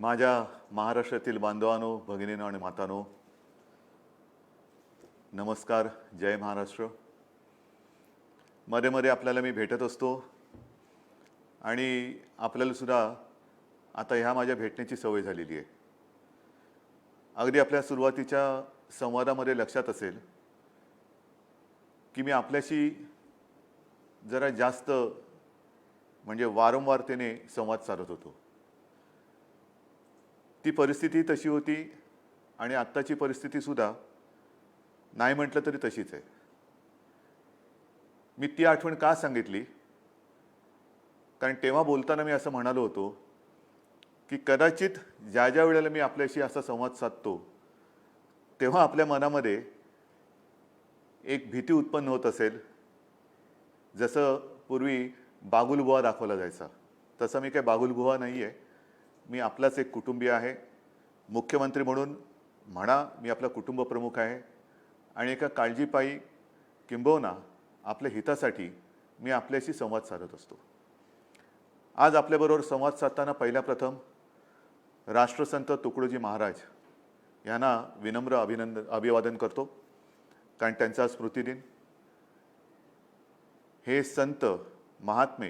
माझ्या महाराष्ट्रातील बांधवांनो, भगिनींनो आणि मातांनो, नमस्कार. जय महाराष्ट्र. मध्ये मध्ये आपल्याला मी भेटत असतो आणि आपल्याला सुद्धा आता ह्या माझ्या भेटण्याची सवय झालेली आहे. अगदी आपल्या सुरुवातीच्या संवादामध्ये लक्षात असेल की मी आपल्याशी जरा जास्त म्हणजे वारंवारतेने संवाद साधत होतो. ती परिस्थिती तशी होती आणि आत्ताची परिस्थिती सुद्धा नाही म्हटलं तरी तशीच आहे. मी ती आठवण का सांगितली? कारण तेव्हा बोलताना मी असं म्हणालो होतो की कदाचित ज्या ज्या वेळेला मी आपल्याशी असा संवाद साधतो तेव्हा आपल्या मनामध्ये एक भीती उत्पन्न होत असेल. जसं पूर्वी बागुलबुवा दाखवला जायचा, तसं मी काही बागुलबुवा नाही आहे. मी आपलाच एक कुटुंबीय आहे. मुख्यमंत्री म्हणून म्हणा, मी आपला कुटुंब प्रमुख आहे आणि एका काळजीपायी किंबहुना आपल्या हितासाठी मी आपल्याशी संवाद साधत असतो. आज आपल्याबरोबर संवाद साधताना पहिल्या प्रथम राष्ट्रसंत तुकडोजी महाराज यांना विनम्र अभिवादन करतो, कारण त्यांचा स्मृतिदिन. हे संत महात्मे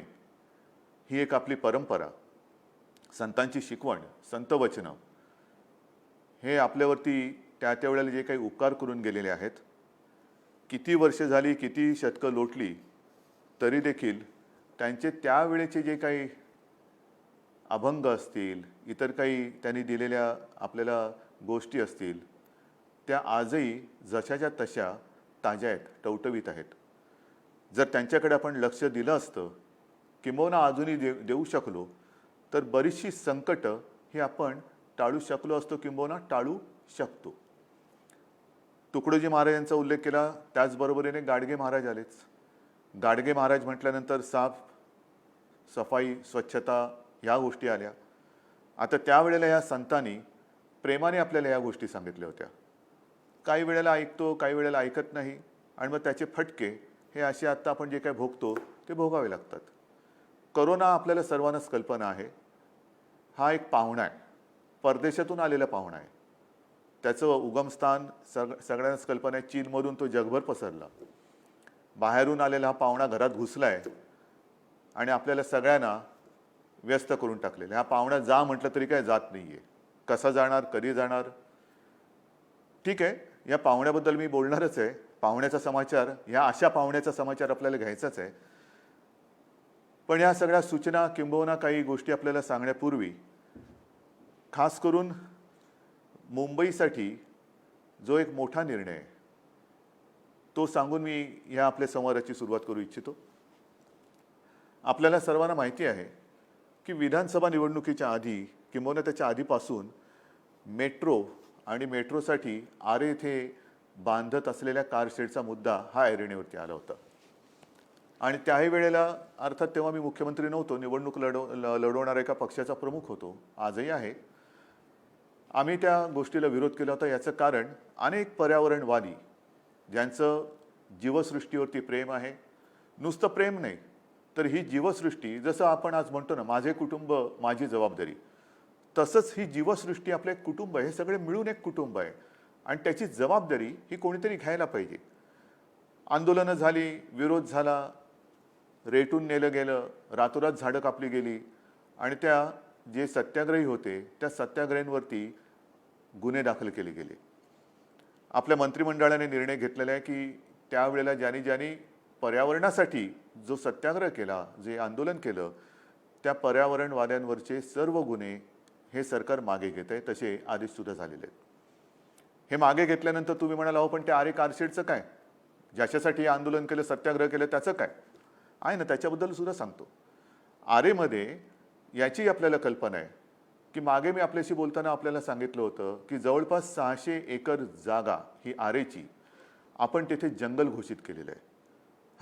ही एक आपली परंपरा, संतांची शिकवण, संत वचनं हे आपल्यावरती त्या त्या वेळेला जे काही उपकार करून गेलेले आहेत, किती वर्ष झाली, किती शतकं लोटली तरी देखील त्यांचे त्यावेळेचे जे काही अभंग असतील, इतर काही त्यांनी दिलेल्या आपल्याला गोष्टी असतील, त्या आजही जशाच्या तशा ताज्या आहेत, टवटवीत आहेत. जर त्यांच्याकडे आपण लक्ष दिलं असतं, किंबहुना अजूनही देऊ शकलो, तर बरीचशी संकटं ही आपण टाळू शकलो असतो, किंबहुना टाळू शकतो. तुकडोजी महाराजांचा उल्लेख केला, त्याचबरोबरीने गाडगे महाराज आलेच. गाडगे महाराज म्हटल्यानंतर साफ सफाई, स्वच्छता ह्या गोष्टी आल्या. आता त्यावेळेला या संतांनी प्रेमाने आपल्याला या गोष्टी सांगितल्या होत्या. काही वेळेला ऐकतो, काही वेळेला ऐकत नाही, आणि मग त्याचे फटके हे असे आत्ता आपण जे काही भोगतो ते भोगावे लागतात. करोना आपल्याला सर्वांनाच कल्पना आहे, हा एक पाहुणा आहे, परदेशातून आलेला पाहुणा आहे. त्याचं उगमस्थान सगळ्यांनाच कल्पना आहे. चीनमधून तो जगभर पसरला. बाहेरून आलेला हा पाहुणा घरात घुसला आहे आणि आपल्याला सगळ्यांना व्यस्त करून टाकलेलं. हा पाहुणा जा म्हटलं तरी काय जात नाही आहे. कसा जाणार, कधी जाणार? ठीक आहे, या पाहुण्याबद्दल मी बोलणारच आहे. पाहुण्याचा समाचार, ह्या अशा पाहुण्याचा समाचार आपल्याला घ्यायचाच आहे. पण या सगळ्या सूचना किंबहुना काही गोष्टी आपल्याला सांगण्यापूर्वी खास करून मुंबईसाठी जो एक मोठा निर्णय आहे तो सांगून मी ह्या आपल्या संवादाची सुरुवात करू इच्छितो. आपल्याला सर्वांना माहिती आहे की विधानसभा निवडणुकीच्या आधी किंबहुना त्याच्या आधीपासून मेट्रो आणि मेट्रोसाठी आरे येथे बांधत असलेल्या कारशेडचा मुद्दा हा ऐरणीवरती आला होता. आणि त्याही वेळेला अर्थात तेव्हा मी मुख्यमंत्री नव्हतो, निवडणूक लढवणाऱ्या एका पक्षाचा प्रमुख होतो, आजही आहे. आम्ही त्या गोष्टीला विरोध केला होता. याचं कारण अनेक पर्यावरणवादी ज्यांचं जीवसृष्टीवरती प्रेम आहे, नुसतं प्रेम नाही तर ही जीवसृष्टी, जसं आपण आज म्हणतो ना, माझे कुटुंब माझी जबाबदारी, तसंच ही जीवसृष्टी आपलं एक कुटुंब आहे. हे सगळे मिळून एक कुटुंब आहे आणि त्याची जबाबदारी ही कोणीतरी घ्यायला पाहिजे. आंदोलनं झाली, विरोध झाला, रेटून नेलं गेलं, रातोरात झाडं कापली गेली आणि त्या जे सत्याग्रही होते त्या सत्याग्रहींवरती गुन्हे दाखल केले गेले. आपल्या मंत्रिमंडळाने निर्णय घेतलेला आहे की त्यावेळेला ज्यांनी पर्यावरणासाठी जो सत्याग्रह केला, जे आंदोलन केलं, त्या पर्यावरणवाद्यांवरचे सर्व गुन्हे हे सरकार मागे घेत आहे. तसे आदेशसुद्धा झालेले आहेत. हे मागे घेतल्यानंतर तुम्ही म्हणाल, अहो पण त्या आरे कारशेडचं काय, ज्याच्यासाठी आंदोलन केलं, सत्याग्रह केलं, त्याचं काय आहे ना, त्याच्याबद्दल सुद्धा सांगतो. आरेमध्ये याची आपल्याला कल्पना आहे की मागे मी आपल्याशी बोलताना आपल्याला सांगितलं होतं की जवळपास 600 एकर जागा ही आरेची आपण तिथे जंगल घोषित केलेलं आहे.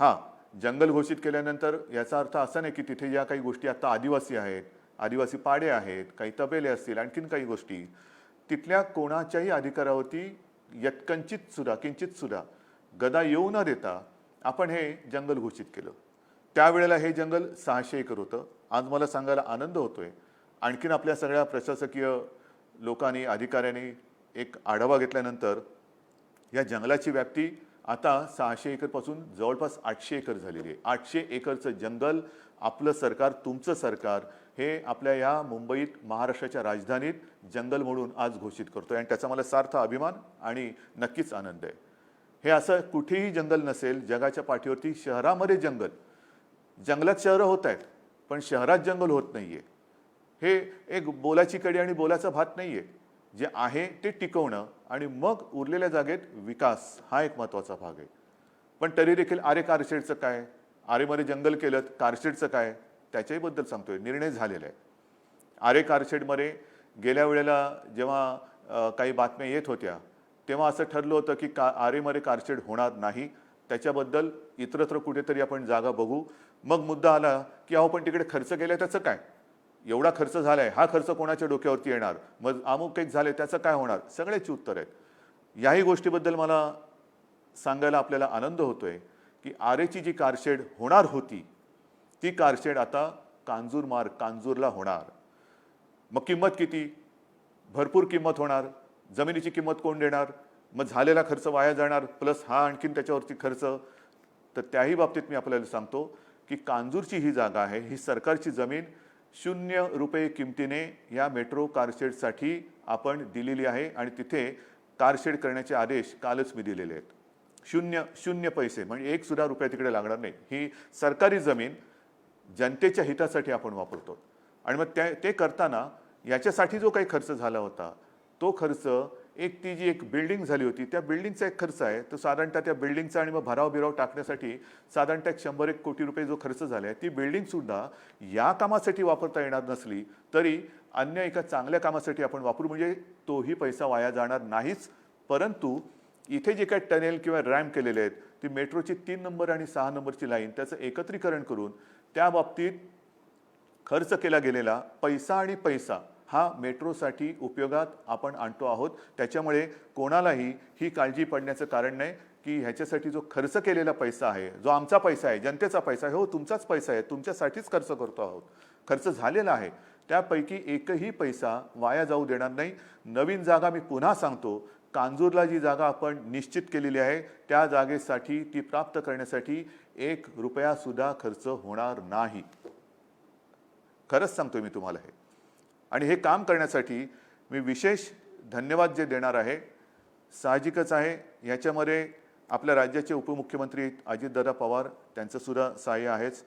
हां, जंगल घोषित केल्यानंतर याचा अर्थ असा नाही की तिथे ज्या काही गोष्टी आता आदिवासी आहेत, आदिवासी पाडे आहेत, काही तबेले असतील, आणखीन काही गोष्टी, तिथल्या कोणाच्याही अधिकारावरती किंचित सुद्धा गदा येऊ न देता आपण हे जंगल घोषित केलं. त्यावेळेला हे जंगल 600 एकर होतं. आज मला सांगायला आनंद होतोय, आणखीन आपल्या सगळ्या प्रशासकीय लोकांनी अधिकाऱ्यांनी एक आढावा घेतल्यानंतर या जंगलाची व्याप्ती आता 600 एकरपासून जवळपास 800 एकर झालेली आहे. 800 एकरचं जंगल आपलं सरकार, तुमचं सरकार हे आपल्या या मुंबईत, महाराष्ट्राच्या राजधानीत जंगल म्हणून आज घोषित करतोय आणि त्याचा मला सार्थ अभिमान आणि नक्कीच आनंद आहे. हे असं कुठेही जंगल नसेल जगाच्या पाठीवरती. शहरामध्ये जंगलात शहरं होत आहेत, पण शहरात जंगल होत नाहीये. हे एक बोलाची कडी आणि बोलाचा भात नाहीये. जे आहे ते टिकवणं आणि मग उरलेल्या जागेत विकास हा एक महत्त्वाचा भाग आहे. पण तरी देखील आरे कारशेडचं काय, आरेमध्ये जंगल केलं, कारशेडचं काय, त्याच्याहीबद्दल सांगतोय. निर्णय झालेला आहे. आरे कारशेडमध्ये गेल्या वेळेला जेव्हा काही बातम्या येत होत्या तेव्हा असं ठरलं होतं की आरेमध्ये कारशेड होणार नाही. त्याच्याबद्दल इतरत्र कुठेतरी आपण जागा बघू. मग मुद्दा आला की अहो पण तिकडे खर्च केलाय त्याचं काय, एवढा खर्च झालाय, हा खर्च कोणाच्या डोक्यावरती येणार, मग अमुक एक झाले त्याचं काय होणार. सगळ्याची उत्तर आहेत. याही गोष्टीबद्दल मला सांगायला आपल्याला आनंद होतोय की आरेची जी कारशेड होणार होती ती कारशेड आता कांजूरला होणार. मग किंमत किती, भरपूर किंमत होणार. जमिनीची किंमत कोण देणार, मग झालेला खर्च वाया जाणार, प्लस हा आणखीन त्याच्यावरती खर्च. तर त्याही बाबतीत मी आपल्याला सांगतो की कांजूरची ही जागा आहे, ही सरकारची जमीन 0 रुपये किमतीने या मेट्रो कारशेडसाठी आपण दिलेली आहे आणि तिथे कारशेड करण्याचे आदेश कालच मी दिलेले आहेत. 0 पैसे, म्हणजे एक सुद्धा रुपया तिकडे लागणार नाही. ही सरकारी जमीन जनतेच्या हितासाठी आपण वापरतो. आणि मग ते करताना याच्यासाठी जो काही खर्च झाला होता तो खर्च, ती जी एक बिल्डिंग झाली होती त्या बिल्डिंगचा एक खर्च आहे, तो साधारणतः त्या बिल्डिंगचा आणि मग भराव टाकण्यासाठी साधारणतः 100-1 कोटी रुपये जो खर्च झाला आहे, ती बिल्डिंग सुद्धा या कामासाठी वापरता येणार नसली तरी अन्य एका चांगल्या कामासाठी आपण वापरू, म्हणजे तोही पैसा वाया जाणार नाहीच. परंतु इथे जे काही टनेल किंवा रॅम्प केलेले आहेत, ती मेट्रोची 3 नंबर आणि 6 नंबरची लाईन, त्याचं एकत्रीकरण करून त्या बाबतीत खर्च केला गेलेला पैसा हा मेट्रोसाठी उपयोगात आपण आणतो आहोत. त्याच्यामुळे कोणालाही ही काळजी पडण्याचं कारण नाही की ह्याच्यासाठी जो खर्च केलेला पैसा आहे, जो आमचा पैसा आहे, जनतेचा पैसा आहे, हो तुमचाच पैसा आहे, तुमच्यासाठीच खर्च करतो आहोत, खर्च झालेला आहे, त्यापैकी एकही पैसा वाया जाऊ देणार नाही. नवीन जागा मी पुन्हा सांगतो, कांजूरला जी जागा आपण निश्चित केलेली आहे त्या जागेसाठी, ती प्राप्त करण्यासाठी 1 रुपया सुद्धा खर्च होणार नाही. खरंच सांगतोय मी तुम्हाला हे. आणि हे काम करण्यासाठी मी विशेष धन्यवाद जे देणार आहे, साहजिकच आहे याच्यामध्ये आपल्या राज्याचे उपमुख्यमंत्री अजितदादा पवार त्यांचं सुद्धा सहाय्य आहेच.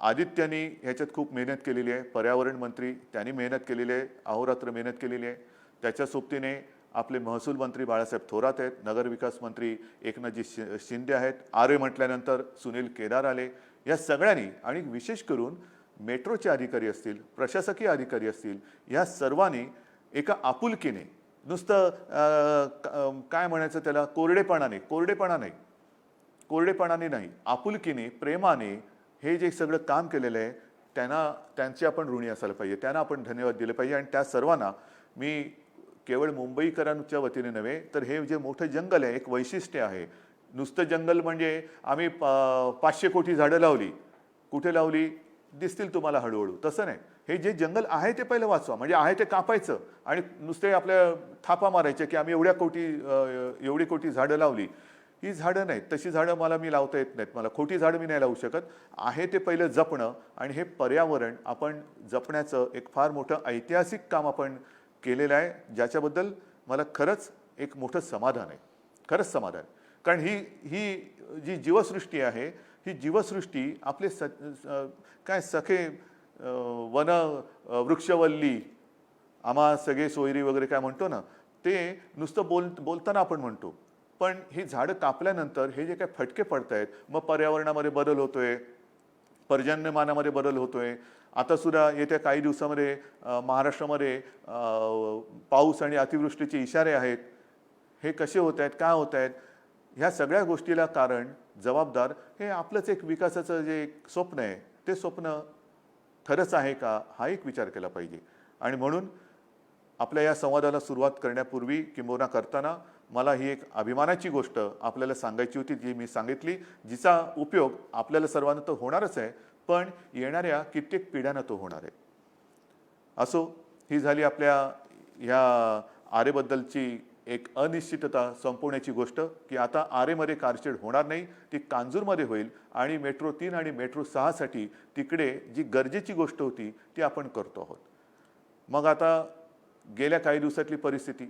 आदित्यनी ह्याच्यात खूप मेहनत केलेली आहे. पर्यावरण मंत्री त्यांनी मेहनत केलेली आहे, अहोरात्र मेहनत केलेली आहे. त्याच्या सोबतीने आपले महसूल मंत्री बाळासाहेब थोरात आहेत, नगरविकास मंत्री एकनाथजी शिंदे आहेत, आरे म्हटल्यानंतर सुनील केदार आले. या सगळ्यांनी आणि विशेष करून मेट्रोचे अधिकारी असतील, प्रशासकीय अधिकारी असतील, या सर्वांनी एका आपुलकीने, नुसतं काय म्हणायचं त्याला, कोरडेपणाने नाही, आपुलकीने, प्रेमाने हे जे सगळं काम केलेलं आहे त्यांचे आपण ऋणी असायला पाहिजे, त्यांना आपण धन्यवाद दिले पाहिजे. आणि त्या सर्वांना मी केवळ मुंबईकरांच्या वतीने नव्हे तर हे जे मोठं जंगल आहे, एक वैशिष्ट्य आहे. नुसतं जंगल म्हणजे आम्ही 500 कोटी झाडं लावली, कुठे लावली दिसतील तुम्हाला हळूहळू, तसं नाही. हे जे जंगल आहे ते पहिलं वाचवा, म्हणजे आहे ते कापायचं आणि नुसते आपल्या थापा मारायचे की आम्ही एवढी कोटी झाडं लावली. ही झाडं नाहीत, तशी झाडं मी लावता येत नाहीत, मला खोटी झाडं मी नाही लावू शकत. आहे ते पहिलं जपणं आणि हे पर्यावरण आपण जपण्याचं एक फार मोठं ऐतिहासिक काम आपण केलेलं आहे, ज्याच्याबद्दल मला खरंच एक मोठं समाधान आहे, खरंच समाधान. कारण ही जी जीवसृष्टी आहे, ही जीवसृष्टी आपले काय सखे वन वृक्षवल्ली, आम्हा सगळे सोयरी वगैरे काय म्हणतो ना, ते नुसतं बोलताना आपण म्हणतो, पण ही झाडं कापल्यानंतर हे जे काय फटके पडत आहेत, मग पर्यावरणामध्ये बदल होतोय, पर्जन्यमानामध्ये बदल होतोय. आता सुद्धा येत्या काही दिवसामध्ये महाराष्ट्रामध्ये पाऊस आणि अतिवृष्टीचे इशारे आहेत. हे कसे होत आहेत, काय होत आहेत, ह्या सगळ्या गोष्टीला कारण, जबाबदार हे आपलंच एक विकासाचं जे एक स्वप्न आहे, ते स्वप्न खरंच आहे का, हा एक विचार केला पाहिजे. आणि म्हणून आपल्या या संवादाला सुरुवात करण्यापूर्वी किंबहुना करताना मला ही एक अभिमानाची गोष्ट आपल्याला सांगायची होती, जी मी सांगितली, जिचा उपयोग आपल्याला सर्वांना तर होणारच आहे, पण येणाऱ्या कित्येक पिढ्यांना तो होणार आहे. असो, ही झाली आपल्या ह्या आरेबद्दलची एक अनिश्चितता संपवण्याची गोष्ट, की आता आरेमध्ये कारशेड होणार नाही, ती कांजूरमध्ये होईल आणि मेट्रो 3 आणि मेट्रो 6 साठी तिकडे जी गरजेची गोष्ट होती ती आपण करतो आहोत. मग आता गेल्या काही दिवसातली परिस्थिती,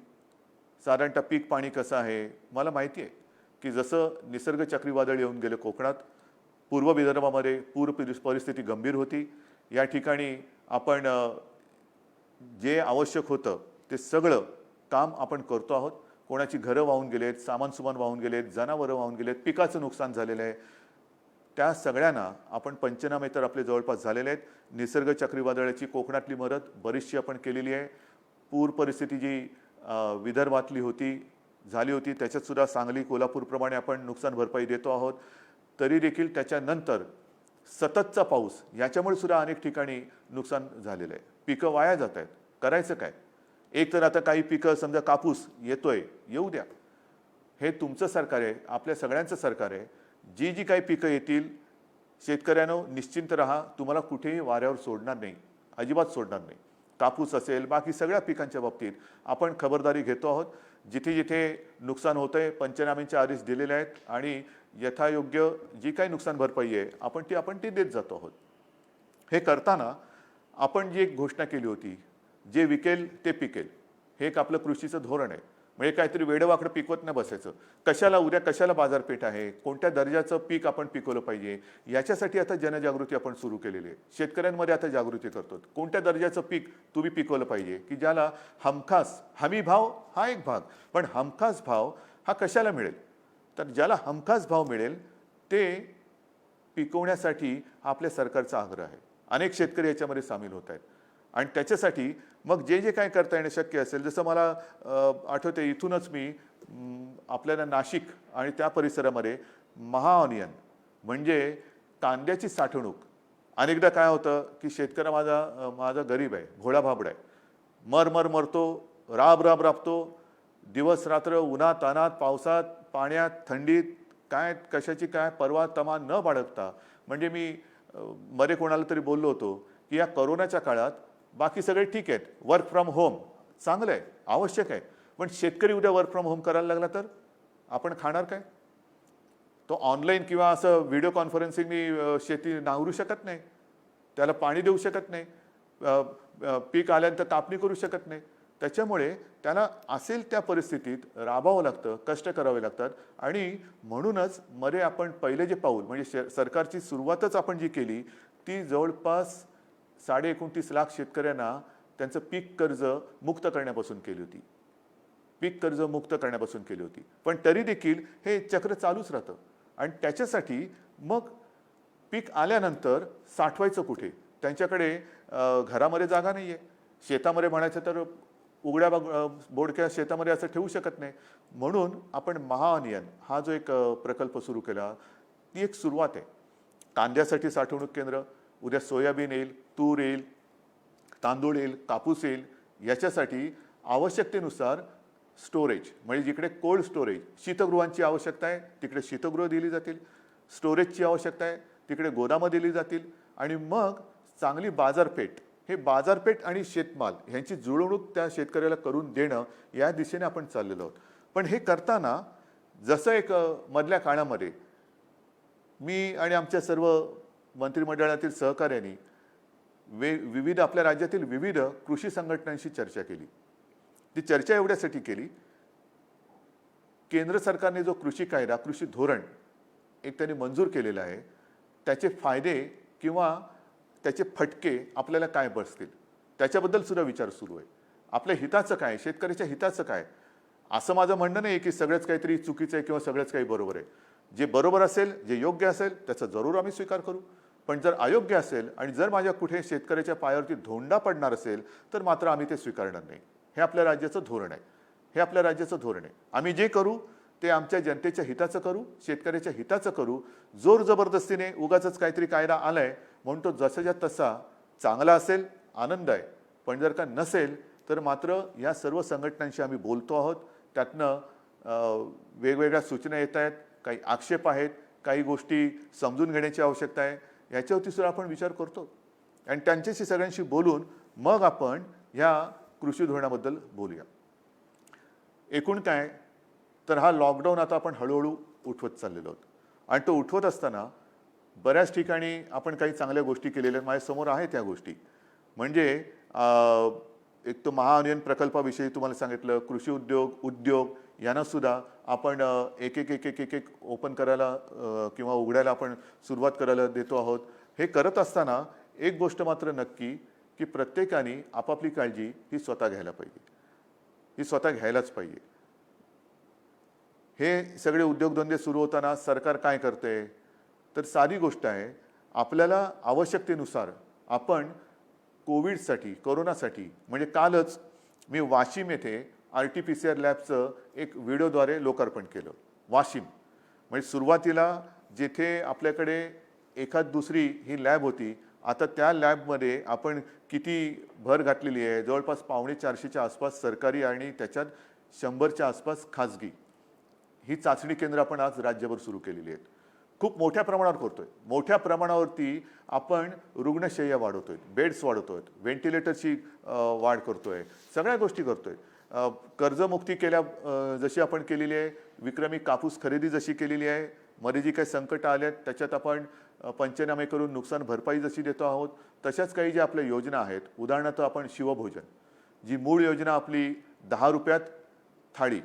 साधारणतः पीक पाणी कसं आहे? मला माहिती आहे की जसं निसर्ग चक्रीवादळ येऊन गेले कोकणात, पूर्व विदर्भामध्ये परिस्थिती गंभीर होती. या ठिकाणी आपण जे आवश्यक होतं ते सगळं काम आपण करतो आहोत. कोणाची घरं वाहून गेलेत, सामान वाहून गेलेत, जनावरं वाहून गेलेत, पिकाचं नुकसान झालेलं आहे. त्या सगळ्यांना आपण पंचनामे तर आपले जवळपास झालेले आहेत. निसर्ग चक्रीवादळाची कोकणातली मदत बरीचशी आपण केलेली आहे. पूर परिस्थिती जी विदर्भातली झाली होती त्याच्यात सुद्धा सांगली, कोल्हापूरप्रमाणे आपण नुकसान भरपाई देतो आहोत. तरी देखील त्याच्यानंतर सततचा पाऊस याच्यामुळे सुद्धा अनेक ठिकाणी नुकसान झालेलं आहे. पिकं वाया जात आहेत. करायचं काय? एक तर आता काही पिकं समजा कापूस येतोय, येऊ द्या. हे तुमचं सरकार आहे, आपल्या सगळ्यांचं सरकार आहे. जी जी काही पिकं येतील, शेतकऱ्यांनो निश्चिंत राहा, तुम्हाला कुठेही वाऱ्यावर सोडणार नाही, अजिबात सोडणार नाही. कापूस असेल, बाकी सगळ्या पिकांच्या बाबतीत आपण खबरदारी घेतो आहोत. जिथे जिथे नुकसान होतंय पंचनाम्यांचे आदेश दिलेले आहेत आणि यथायोग्य जी काही नुकसान भरपाई आहे आपण ती देत जातो आहोत. हे करताना आपण जी एक घोषणा केली होती, जे विकेल ते पिकेल, हे एक आपलं कृषीचं धोरण आहे. म्हणजे काहीतरी वेडवाकडं पिकवत नाही बसायचं. उद्या कशाला बाजारपेठ आहे, कोणत्या दर्जाचं पीक आपण पिकवलं पाहिजे, याच्यासाठी आता जनजागृती आपण सुरू केलेली आहे. शेतकऱ्यांमध्ये आता जागृती करतो. कोणत्या दर्जाचं पीक तुम्ही पिकवलं पाहिजे, की ज्याला हमखास, हमी भाव हा एक भाग, पण हमखास भाव हा कशाला मिळेल? तर ज्याला हमखास भाव मिळेल ते पिकवण्यासाठी आपल्या सरकारचा आग्रह आहे. अनेक शेतकरी याच्यामध्ये सामील होत आहेत आणि त्याच्यासाठी मग जे जे काय करता येणं शक्य असेल, जसं मला आठवते इथूनच मी आपल्याला नाशिक आणि त्या परिसरामध्ये महाऑनियन म्हणजे कांद्याची साठवणूक. अनेकदा काय होतं की शेतकरी माझा गरीब आहे, भोळा भाबडा आहे, मरतो, राबतो, दिवस रात्र उन्हात तानात, पावसात, पाण्यात, थंडीत, काय कशाची काय परवा तमा न बाळगता. म्हणजे मी मध्ये कोणाला तरी बोललो होतो की या कोरोनाच्या काळात बाकी सगळे ठीक आहेत, वर्क फ्रॉम होम चांगलं आहे, आवश्यक आहे, पण शेतकरी उद्या वर्क फ्रॉम होम करायला लागला तर आपण खाणार काय? तो ऑनलाईन किंवा असं व्हिडिओ कॉन्फरन्सिंगनी शेती नांगरू शकत नाही, त्याला पाणी देऊ शकत नाही, पीक आल्यानंतर कापणी करू शकत नाही. त्याच्यामुळे त्याला असेल त्या परिस्थितीत राबावं लागतं, कष्ट करावे लागतात. आणि म्हणूनच आपण पहिले जे पाऊल म्हणजे सरकारची सुरुवातच आपण जी केली ती जवळपास 29.5 लाख शेतकऱ्यांना त्यांचं पीक कर्ज मुक्त करण्यापासून केली होती. पण तरी देखील हे चक्र चालूच राहतं आणि त्याच्यासाठी मग पीक आल्यानंतर साठवायचं कुठे? त्यांच्याकडे घरामध्ये जागा नाही आहे. शेतामध्ये म्हणायचं तर उघड्या बोडक्या शेतामध्ये असं ठेवू शकत नाही. म्हणून आपण महाऑनियन हा जो एक प्रकल्प सुरू केला, ती एक सुरुवात आहे. कांद्यासाठी साठवणूक केंद्र, उद्या सोयाबीन येईल, तूर येईल, तांदूळ येईल, कापूस येईल. याच्यासाठी आवश्यकतेनुसार स्टोरेज म्हणजे जिकडे कोल्ड स्टोरेज, शीतगृहांची आवश्यकता आहे तिकडे शीतगृह दिली जातील, स्टोरेजची आवश्यकता आहे तिकडे गोदामं दिली जातील. आणि मग चांगली बाजारपेठ, हे बाजारपेठ आणि शेतमाल ह्यांची जुळवणूक त्या शेतकऱ्याला करून देणं या दिशेने आपण चाललेलो आहोत. पण हे करताना जसं एक मधल्या काळामध्ये मी आणि आमच्या सर्व मंत्रिमंडळातील सहकार्यांनी विविध आपल्या राज्यातील विविध कृषी संघटनांशी चर्चा केली. ती चर्चा एवढ्यासाठी केली, केंद्र सरकारने जो कृषी कायदा, कृषी धोरण एक त्यांनी मंजूर केलेलं आहे, त्याचे फायदे किंवा त्याचे फटके आपल्याला काय बसतील त्याच्याबद्दल सुद्धा विचार सुरू आहे. आपल्या हिताचं काय, शेतकऱ्याच्या हिताचं काय? असं माझं म्हणणं नाही की सगळंच काहीतरी चुकीचं आहे किंवा सगळंच काही बरोबर आहे. जे बरोबर असेल, जे योग्य असेल त्याचा जरूर आम्ही स्वीकार करू. पण जर अयोग्य असेल आणि जर माझ्या कुठे शेतकऱ्याच्या पायावरती धोंडा पडणार असेल तर मात्र आम्ही ते स्वीकारणार नाही. हे आपल्या राज्याचं धोरण आहे. आम्ही जे करू ते आमच्या जनतेच्या हिताचं करू, शेतकऱ्याच्या हिताचं करू. जोर जबरदस्तीने उगाचच काहीतरी कायदा आलाय म्हणून तो जसाच्या तसा चांगला असेल, आनंद आहे. पण जर का नसेल तर मात्र या सर्व संघटनांशी आम्ही बोलतो आहोत. त्यातनं वेगवेगळ्या सूचना येत आहेत, काही आक्षेप आहेत, काही गोष्टी समजून घेण्याची आवश्यकता आहे. याच्यावरती सुद्धा आपण विचार करतो आणि त्यांच्याशी सगळ्यांशी बोलून मग आपण ह्या कृषी धोरणाबद्दल बोलूया. एकूण काय, तर हा लॉकडाऊन आता आपण हळूहळू उठवत चाललेलो आहोत आणि तो उठवत असताना बऱ्याच ठिकाणी आपण काही चांगल्या गोष्टी केलेल्या आहेत. माझ्यासमोर आहेत त्या गोष्टी. म्हणजे एक तो महाअनियन प्रकल्पाविषयी तुम्हाला सांगितलं, कृषी उद्योग यांना सुद्धा आपण एक ओपन करायला किंवा उघडायला आपण सुरुवात करायला देतो आहोत. हे करत असताना एक गोष्ट मात्र नक्की, की प्रत्येकाने आपापली काळजी ही स्वतः घ्यायला पाहिजे. ही स्वतः घ्यायलाच पाहिजे. हे सगळे उद्योगधंदे सुरू होताना सरकार काय करते, तर साधी गोष्ट आहे, आपल्याला आवश्यकतेनुसार आपण कोविडसाठी, कोरोनासाठी, म्हणजे कालच मी वाशिम येथे RT-PCR लॅबचं एक व्हिडिओद्वारे लोकार्पण केलं. वाशिम म्हणजे सुरुवातीला जिथे आपल्याकडे एखाद दुसरी ही लॅब होती, आता त्या लॅबमध्ये आपण किती भर घातलेली आहे. जवळपास 450च्या आसपास सरकारी आणि त्याच्यात 100च्या आसपास खाजगी ही चाचणी केंद्र आपण आज राज्यभर सुरू केलेली आहेत. खूप मोठ्या प्रमाणावर करतोय. मोठ्या प्रमाणावरती आपण रुग्णशय्या वाढवतोय, बेड्स वाढवतोय, व्हेंटिलेटरची वाढ करतोय, सगळ्या गोष्टी करतोय. कर्जमुक्ती जशी आपण केलेली आहे, विक्रमी कापूस खरेदी जशी केलेली आहे, मध्ये जी काही संकट आले आहेत त्याच्यात आपण पंचनामे करून नुकसान भरपाई जशी देतो आहोत, तशाच काही ज्या आपल्या योजना आहेत. उदाहरणार्थ आपण शिवभोजन, जी मूळ योजना आपली 10 रुपयात थाळी,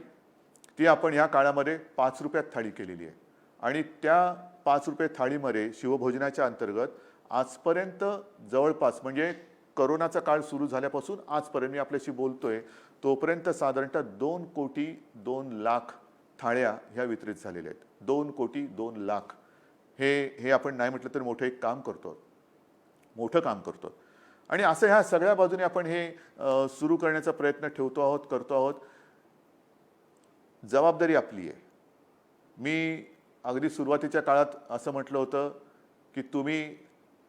ती आपण ह्या काळामध्ये 5 रुपयात थाळी केलेली आहे. आणि त्या 5 रुपये थाळीमध्ये शिवभोजनाच्या अंतर्गत आजपर्यंत जवळपास, म्हणजे करोनाचा काळ सुरू झाल्यापासून आजपर्यंत मी आपल्याशी बोलतोय तोपर्यंत साधारणतः 2,02,00,000 थाळ्या ह्या वितरित झालेल्या आहेत. 2,02,00,000. हे आपण नाही म्हटलं तर मोठं एक काम करतो, मोठं काम करतो. आणि असं ह्या सगळ्या बाजूने आपण हे सुरू करण्याचा प्रयत्न ठेवतो आहोत, करतो आहोत. जबाबदारी आपली आहे. मी अगदी सुरुवातीच्या काळात असं म्हटलं होतं की तुम्ही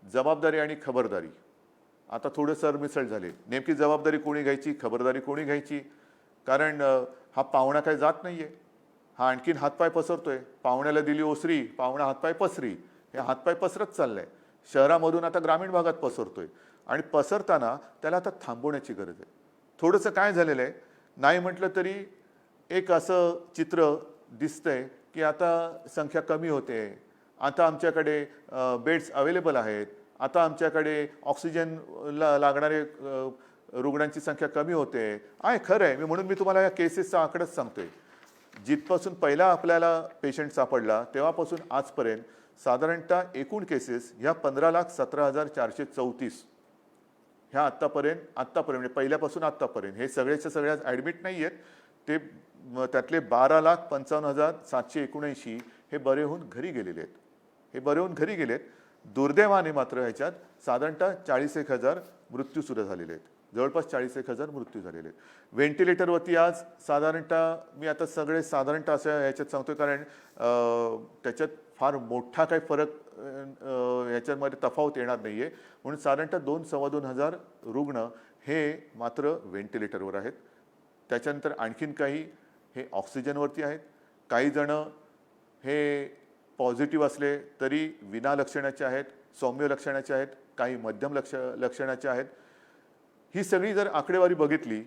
जबाबदारी आणि खबरदारी, आता थोडं सरमिसळ झाले. नेमकी जबाबदारी कोणी घ्यायची, खबरदारी कोणी घ्यायची? कारण हा पाहुणा काही जात नाहीये, हा आणखीन हातपाय पसरतोय. पाहुण्याला दिली ओसरी, पाहुणा हातपाय पसरी, हे हातपाय पसरत चाललंय. शहरामधून आता ग्रामीण भागात पसरतोय आणि पसरताना त्याला आता थांबवण्याची गरज आहे. थोडंसं काय झालेलं आहे, नाही म्हटलं तरी एक असं चित्र दिसतंय की आता संख्या कमी होते, आता आमच्याकडे बेड्स अवेलेबल आहेत, आता आमच्याकडे ऑक्सिजनला लागणारे रुग्णांची संख्या कमी होते आहे. खरं आहे. म्हणून मी तुम्हाला या केसेसचा आकडाच सांगतोय. जिथपासून पहिला आपल्याला पेशंट सापडला तेव्हापासून आजपर्यंत साधारणतः एकूण केसेस ह्या 15,17,434 ह्या आत्तापर्यंत म्हणजे पहिल्यापासून आत्तापर्यंत हे सगळ्याच्या सगळ्या ॲडमिट नाही आहेत. ते त्यातले 12,55,779 हे बरे होऊन घरी गेलेले आहेत. हे बरे होऊन घरी गेलेत. दुर्दैवाने मात्र ह्याच्यात साधारणतः 41,000 मृत्यू सुद्धा झालेले आहेत. जवळपास 41,000 मृत्यू झालेले आहेत. व्हेंटिलेटरवरती आज साधारणतः, मी आता सगळे साधारणतः असं ह्याच्यात सांगतोय कारण त्याच्यात फार मोठा काही फरक ह्याच्यामध्ये तफावत येणार नाही आहे. म्हणून साधारणतः 2,000-2,25,000 रुग्ण हे मात्र व्हेंटिलेटरवर आहेत. त्याच्यानंतर आणखीन काही हे ऑक्सिजनवरती आहेत. काही जण हे पॉझिटिव्ह असले तरी विना लक्षणाचे आहेत, सौम्य लक्षणाचे आहेत, काही मध्यम लक्षणाचे आहेत. ही सगळी जर आकडेवारी बघितली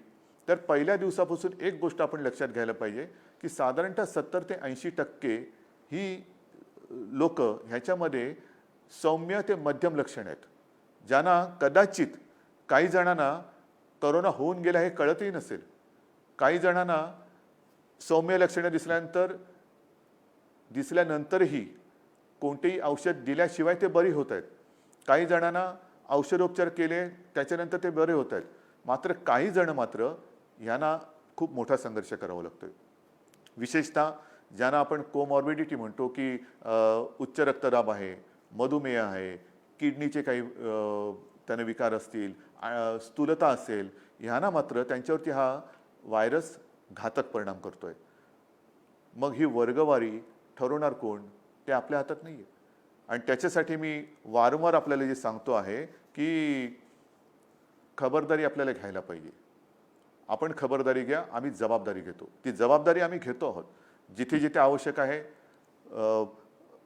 तर पहिल्या दिवसापासून एक गोष्ट आपण लक्षात घ्यायला पाहिजे की साधारणतः 70 ते 80% ही लोक ह्याच्यामध्ये सौम्य ते मध्यम लक्षण आहेत, ज्यांना कदाचित काही जणांना करोना होऊन गेला हे कळतही नसेल. काही जणांना सौम्य लक्षणं दिसल्यानंतरही कोणतेही औषध दिल्याशिवाय ते बरी होत आहेत. काही जणांना औषधोपचार केले त्याच्यानंतर ते बरे होत आहेत. मात्र काही जण मात्र यांना खूप मोठा संघर्ष करावा लागतोय. विशेषतः ज्यांना आपण कोमॉर्बिडिटी म्हणतो की उच्च रक्तदाब आहे, मधुमेह आहे, किडनीचे काही त्यांना विकार असतील, स्थूलता असेल, ह्यांना मात्र त्यांच्यावरती हा व्हायरस घातक परिणाम करतोय. मग ही वर्गवारी ठरवणार कोण, ते आपल्या हातात नाही आहे. आणि त्याच्यासाठी मी वारंवार आपल्याला जे सांगतो आहे की खबरदारी आपल्याला घ्यायला पाहिजे. आपण खबरदारी घ्या, आम्ही जबाबदारी घेतो. ती जबाबदारी आम्ही घेतो आहोत. जिथे जिथे आवश्यक आहे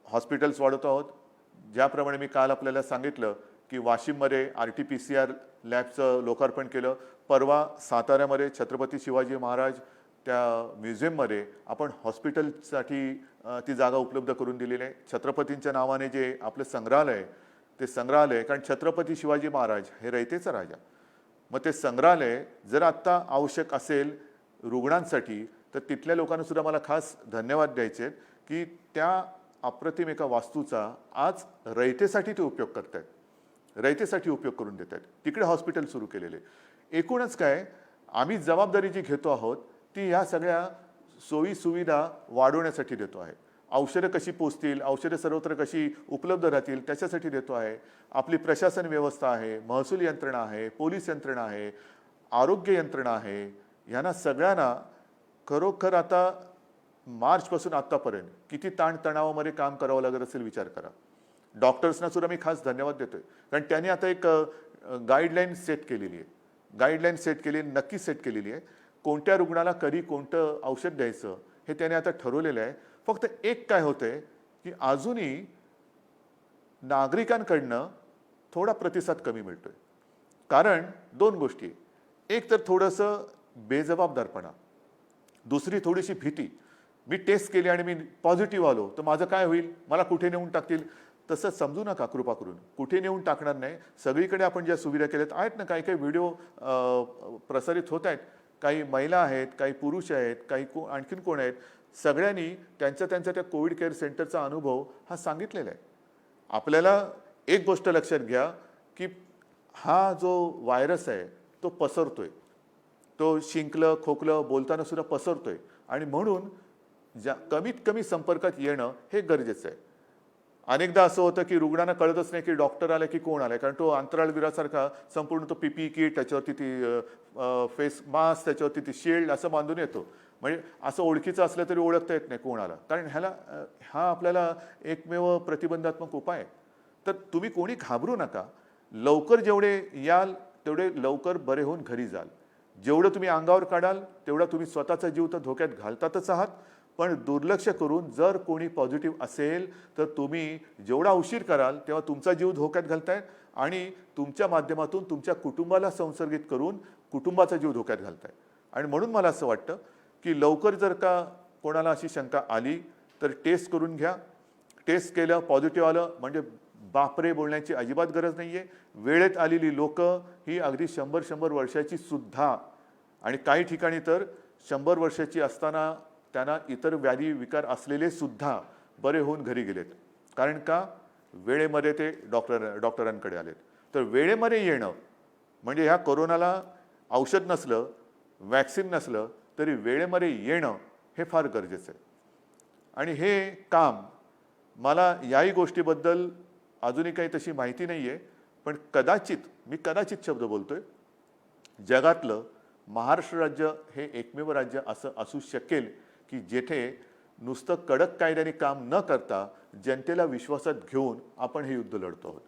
हॉस्पिटल्स वाढवतो आहोत. ज्याप्रमाणे मी काल आपल्याला सांगितलं की वाशिममध्ये RT-PCR लॅबचं लोकार्पण केलं. परवा साताऱ्यामध्ये छत्रपती शिवाजी महाराज त्या म्युझियममध्ये आपण हॉस्पिटलसाठी ती जागा उपलब्ध करून दिलेली आहे. छत्रपतींच्या नावाने जे आपलं संग्रहालय ते संग्रहालय, कारण छत्रपती शिवाजी महाराज हे रयतेचा राजा. मग ते संग्रहालय जर आत्ता आवश्यक असेल रुग्णांसाठी तर तिथल्या लोकांना सुद्धा मला खास धन्यवाद द्यायचे आहेत की त्या अप्रतिम एका वास्तूचा आज रयतेसाठी ते उपयोग करतायत, रयतेसाठी उपयोग करून देत आहेत. तिकडे हॉस्पिटल सुरू केलेले. एकूणच काय आम्ही जबाबदारी जी घेतो आहोत ती ह्या सगळ्या सोयी सुविधा वाढवण्यासाठी देतो आहे. औषधं कशी पोचतील, औषधं सर्वत्र कशी उपलब्ध राहतील त्याच्यासाठी देतो आहे. आपली प्रशासन व्यवस्था आहे, महसूल यंत्रणा आहे, पोलीस यंत्रणा आहे, आरोग्य यंत्रणा आहे. ह्यांना सगळ्यांना खरोखर आता मार्चपासून आत्तापर्यंत किती ताणतणावामध्ये काम करावं लागत असेल विचार करा. डॉक्टर्सना सुद्धा मी खास धन्यवाद देतोय, कारण त्यांनी आता एक गाईडलाईन सेट केलेली आहे. गाईडलाईन सेट केली, नक्की सेट केलेली आहे. कोणत्या रुग्णाला कधी कोणतं औषध द्यायचं हे त्याने आता ठरवलेलं आहे. फक्त एक काय होतंय की अजूनही नागरिकांकडनं थोडा प्रतिसाद कमी मिळतोय. कारण दोन गोष्टी, एक तर थोडंसं बेजबाबदारपणा, दुसरी थोडीशी भीती. मी टेस्ट केली आणि मी पॉझिटिव्ह आलो तर माझं काय होईल, मला कुठे नेऊन टाकतील. तसं समजू नका कृपा करून, कुठे नेऊन टाकणार नाही. सगळीकडे आपण ज्या सुविधा केल्यात आहेत ना, काही काही व्हिडिओ प्रसारित होत आहेत, काही महिला आहेत, काही पुरुष आहेत, काही आणखीन कोण आहेत, सगळ्यांनी त्यांच्या त्या कोविड केअर सेंटरचा अनुभव हा सांगितलेला आहे. आपल्याला एक गोष्ट लक्षात घ्या की हा जो व्हायरस आहे तो पसरतोय, तो शिंकलं खोकलं बोलताना सुद्धा पसरतोय आणि म्हणून कमीत कमी संपर्कात येणं हे गरजेचं आहे. अनेकदा असं होतं की रुग्णांना कळतच नाही की डॉक्टर आले की कोण आले, कारण तो अंतराळवीरासारखा संपूर्ण तो PPE किट, त्याच्यावरती ती फेस मास्क, त्याच्यावरती ती शील्ड असं बांधून येतो. म्हणजे असं ओळखीचं असलं तरी ओळखता येत नाही कोण आला, कारण हा आपल्याला एकमेव प्रतिबंधात्मक उपाय आहे. तर तुम्ही कोणी घाबरू नका. लवकर जेवढे याल तेवढे लवकर बरे होऊन घरी जाल. जेवढं तुम्ही अंगावर काढाल तेवढा तुम्ही स्वतःचा जीव तर धोक्यात घालतातच आहात, पण दुर्लक्ष करून जर कोणी पॉझिटिव्ह असेल तर तुम्ही जेवढा उशीर कराल तेव्हा तुमचा जीव धोक्यात घालताय आणि तुमच्या माध्यमातून तुमच्या कुटुंबाला संसर्गित करून कुटुंबाचा जीव धोक्यात घालताय. आणि म्हणून मला असं वाटतं की लवकर जर का कोणाला अशी शंका आली तर टेस्ट करून घ्या. टेस्ट केलं, पॉझिटिव्ह आलं म्हणजे बापरे बोलण्याची अजिबात गरज नाही आहे. वेळेत आलेली लोक ही अगदी 100 वर्षाची सुद्धा, आणि काही ठिकाणी तर 100 वर्षाची असताना त्यांना इतर व्याधी विकार असलेले सुद्धा बरे होऊन घरी गेलेत. कारण का, वेळेमध्ये ते डॉक्टरांकडे आलेत. तर वेळेमध्ये येणं म्हणजे ह्या कोरोनाला औषध नसलं, वॅक्सिन नसलं तरी वेळेमध्ये येणं हे फार गरजेचं आहे. आणि हे काम मला याही गोष्टीबद्दल अजूनही काही तशी माहिती नाही आहे, पण मी कदाचित शब्द बोलतोय, जगातलं महाराष्ट्र राज्य हे एकमेव राज्य असं असू शकेल की जेथे नुसतं कडक कायद्याने काम न करता जनतेला विश्वासात घेऊन आपण हे युद्ध लढतो आहोत.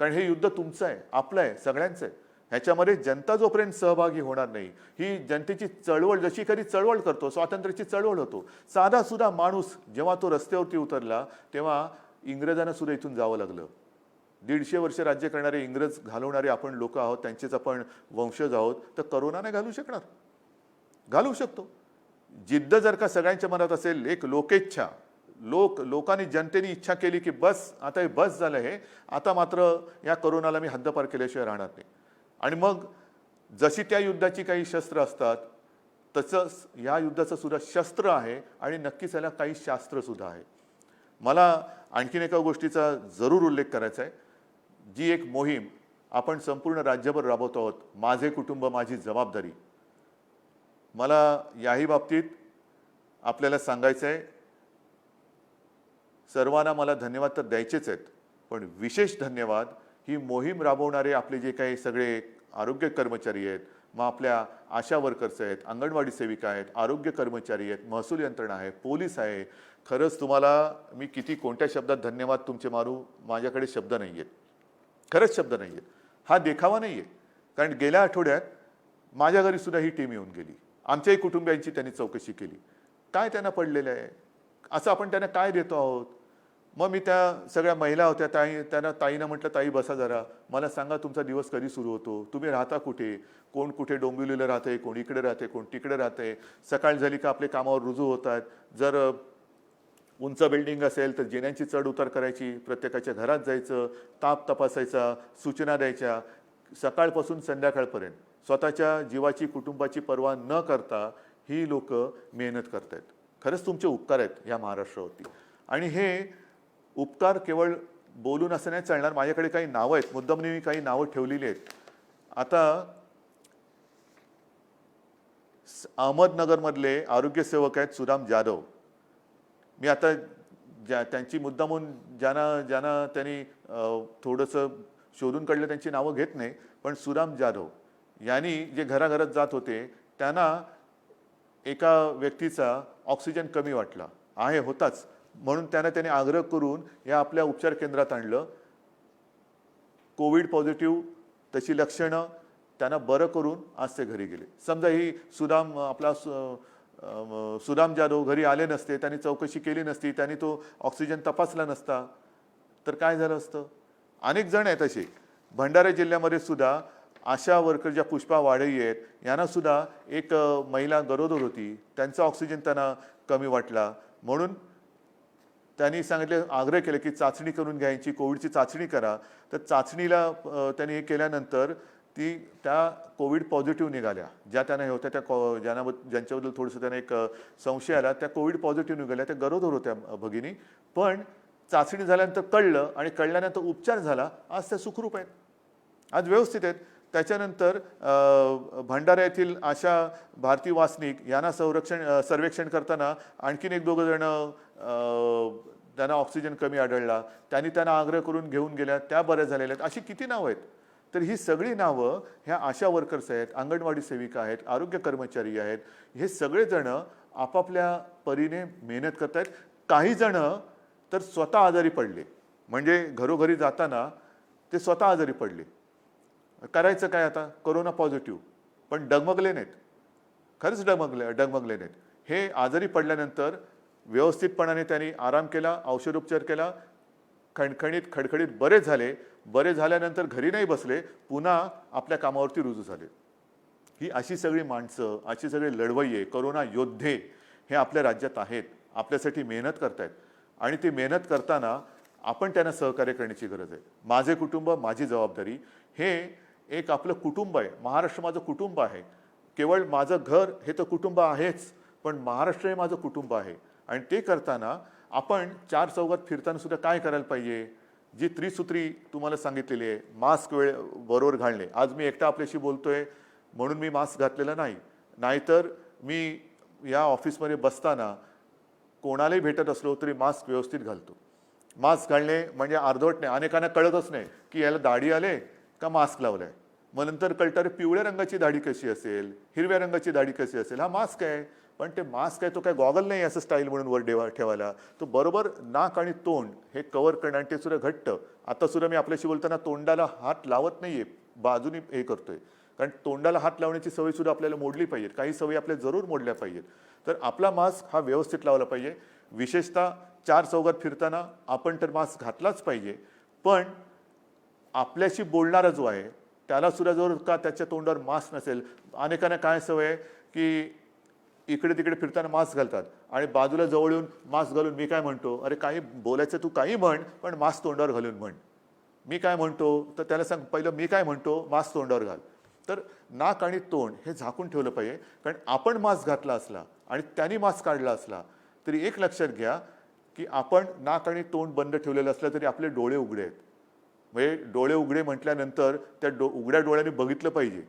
कारण हे युद्ध तुमचं आहे, आपलं आहे, सगळ्यांचं आहे. ह्याच्यामध्ये जनता जोपर्यंत सहभागी होणार नाही, ही जनतेची चळवळ जशी कधी चळवळ करतो, स्वातंत्र्याची चळवळ होतो, साधा सुद्धा माणूस जेव्हा तो रस्त्यावरती उतरला तेव्हा इंग्रजांना सुद्धा इथून जावं लागलं. 150 वर्ष राज्य करणारे इंग्रज घालवणारे आपण लोक आहोत, त्यांचेच आपण वंशज आहोत. तर करोना नाही घालू शकणार, घालू शकतो. जिद्द जर का सगळ्यांच्या मनात असेल, एक लोकेच्छा, लोकांनी जनतेने इच्छा केली की बस आता हे बस झालं, हे आता मात्र या करोनाला मी हद्दपार केल्याशिवाय राहणार नाही. आणि मग जशी त्या युद्धाची काही शस्त्र असतात तसंच या युद्धाचं सुद्धा शस्त्र आहे आणि नक्कीच याला काही शास्त्र सुद्धा आहे. मला आणखीन एका गोष्टीचा जरूर उल्लेख करायचा आहे. जी एक मोहीम आपण संपूर्ण राज्यभर राबवतो आहोत, माझे कुटुंब माझी जबाबदारी, मला याही बाबतीत आपल्याला सांगायचं आहे, सर्वांना मला धन्यवाद तर द्यायचेच आहेत, पण विशेष धन्यवाद ही मोहीम राबवणारे आपले जे काही सगळे आरोग्य कर्मचारी आहेत, मग आपल्या आशा वर्कर्स आहेत, अंगणवाडी सेविका आहेत, आरोग्य कर्मचारी आहेत, महसूल यंत्रणा आहे, पोलीस आहे. खरंच तुम्हाला मी किती कोणत्या शब्दात धन्यवाद तुमचे मारू, माझ्याकडे शब्द नाही आहेत, खरंच शब्द नाही आहेत. हा देखावा नाही आहे, कारण गेल्या आठवड्यात माझ्या घरी सुद्धा ही टीम येऊन गेली. आमच्याही कुटुंबियांची त्यांनी चौकशी केली. काय त्यांना पडलेलं आहे, असं आपण त्यांना काय देतो आहोत. मग मी त्या सगळ्या महिला होत्या, त्यांना ताईनं म्हटलं, ताई बसा जरा, मला सांगा तुमचा दिवस कधी सुरू होतो, तुम्ही राहता कुठे, कोण कुठे डोंबिवलीला राहते, कोण इकडे राहते, कोण तिकडे राहते, सकाळ झाली का आपले कामावर रुजू होतात, जर उंच बिल्डिंग असेल तर जिन्यांची चढ उतार करायची, प्रत्येकाच्या घरात जायचं, ताप तपासायचा, सूचना द्यायच्या, सकाळपासून संध्याकाळपर्यंत स्वतःच्या जीवाची कुटुंबाची पर्वा न करता ही लोक मेहनत करतायत. खरंच तुमचे उपकार आहेत या महाराष्ट्रावरती. आणि हे उपकार केवळ बोलून असं नाही चालणार. माझ्याकडे काही नावं आहेत, मुद्दामने मी काही नावं ठेवलेली आहेत. आता अहमदनगरमधले आरोग्यसेवक आहेत सुदाम जाधव. मी आता त्यांची मुद्दामून ज्यांना त्यांनी थोडंसं शोधून काढलं त्यांची नावं घेत नाही, पण सुदाम जाधव यांनी जे घराघरात जात होते त्यांना एका व्यक्तीचा ऑक्सिजन कमी वाटला आहे होताच, म्हणून त्याने आग्रह करून या आपल्या उपचार केंद्रात आणलं. कोविड पॉझिटिव्ह त्याची लक्षणं त्यांना बरं करून आज ते घरी गेले. समजा ही सुदाम जाधव घरी आले नसते, त्यांनी चौकशी केली नसती, त्यांनी तो ऑक्सिजन तपासला नसता तर काय झालं असतं. अनेक जण आहेत असे. भंडारा जिल्ह्यामध्ये सुद्धा आशा वर्कर ज्या पुष्पा वाढई आहेत यांना सुद्धा एक महिला गरोदर होती, त्यांचा ऑक्सिजन त्यांना कमी वाटला, म्हणून त्यांनी सांगितले, आग्रह केले की चाचणी करून घ्यायची, कोविडची चाचणी करा. तर चाचणीला त्यांनी हे केल्यानंतर त्या कोविड पॉझिटिव्ह निघाल्या. ज्या त्यांना होत्या त्या ज्यांच्याबद्दल थोडंसं त्यांना एक संशय आला, त्या कोविड पॉझिटिव्ह निघाल्या. त्या गरोदर होत्या भगिनी, पण चाचणी झाल्यानंतर कळलं आणि कळल्यानंतर उपचार झाला. आज त्या सुखरूप आहेत, आज व्यवस्थित आहेत. त्याच्यानंतर भंडारा येथील आशा भारती वासनिक यांना सर्वेक्षण करताना आणखीन एक दोघं जण त्यांना ऑक्सिजन कमी आढळला, त्यांना आग्रह करून घेऊन गेल्या, त्या बऱ्या झालेल्या आहेत. अशी किती नावं आहेत. तर ही सगळी नावं ह्या आशा वर्कर्स आहेत, अंगणवाडी सेविका आहेत, आरोग्य कर्मचारी आहेत. हे सगळेजण आपापल्या परीने मेहनत करत आहेत. काही जण तर स्वतः आजारी पडले, म्हणजे घरोघरी जाताना ते स्वतः आजारी पडले. करायचं काय आता, कोरोना पॉझिटिव्ह, पण डगमगले नाहीत, खरंच डगमगले नाहीत. हे आजारी पडल्यानंतर व्यवस्थितपणाने त्यांनी आराम केला, औषधोपचार केला, खडखडीत बरे झाले. बरे झाल्यानंतर घरी नाही बसले, पुन्हा आपल्या कामावरती रुजू झाले. ही अशी सगळी माणसं, अशी सगळे लढवय्ये, कोरोना योद्धे हे आपल्या राज्यात आहेत, आपल्यासाठी मेहनत करतायत. आणि ती मेहनत करताना आपण त्यांना सहकार्य करण्याची गरज आहे. माझे कुटुंब माझी जबाबदारी हे एक आपलं कुटुंब आहे. महाराष्ट्र माझं कुटुंब आहे. केवळ माझं घर हे तर कुटुंब आहेच, पण महाराष्ट्र हे माझं कुटुंब आहे. आणि ते करताना आपण चार चौघात फिरताना सुद्धा काय करायला पाहिजे, जी त्रिसूत्री तुम्हाला सांगितलेली आहे, मास्क बरोबर घालणे. आज मी एकटा आपल्याशी बोलतोय म्हणून मी मास्क घातलेला नाही, नाहीतर मी या ऑफिसमध्ये बसताना कोणालाही भेटत असलो तरी मास्क व्यवस्थित घालतो. मास्क घालणे म्हणजे अर्धवट नाही. अनेकांना कळतच नाही की याला दाढी आले का मास्क लावलाय. मग नंतर कळतं रे पिवळ्या रंगाची दाढी कशी असेल, हिरव्या रंगाची दाढी कशी असेल. हा मास्क आहे, पण ते मास्क आहे तो काय गॉगल नाही असं स्टाईल म्हणून वर ठेवायला. तो बरोबर नाक आणि तोंड हे कव्हर करणं, आणि ते सुद्धा घट्ट. आता सुद्धा मी आपल्याशी बोलताना तोंडाला हात लावत नाहीये, बाजूनी हे करतोय, कारण तोंडाला हात लावण्याची सवय सुद्धा आपल्याला मोडली पाहिजे. काही सवयी आपल्या जरूर मोडल्या पाहिजेत. तर आपला मास्क हा व्यवस्थित लावला पाहिजे. विशेषतः चार चौघात फिरताना आपण तर मास्क घातलाच पाहिजे, पण आपल्याशी बोलणारा जो आहे त्याला सुद्धा जर का त्याच्या तोंडावर मास्क नसेल. अनेकांना काय सवय आहे की इकडे तिकडे फिरताना मास्क घालतात आणि बाजूला जवळ येऊन मास्क घालून मी काय म्हणतो, अरे काही बोलायचं तू काही म्हण, पण मास्क तोंडावर घालून म्हण. मी काय म्हणतो तर त्याला सांग पहिलं मी काय म्हणतो, मास्क तोंडावर घाल. तर नाक आणि तोंड हे झाकून ठेवलं पाहिजे. कारण आपण मास्क घातला असला आणि त्यांनी मास्क काढला असला तरी एक लक्षात घ्या की आपण नाक आणि तोंड बंद ठेवलेलं असलं तरी आपले डोळे उघडे आहेत. म्हणजे डोळे उघडे म्हटल्यानंतर त्या उघड्या डोळ्याने बघितलं पाहिजे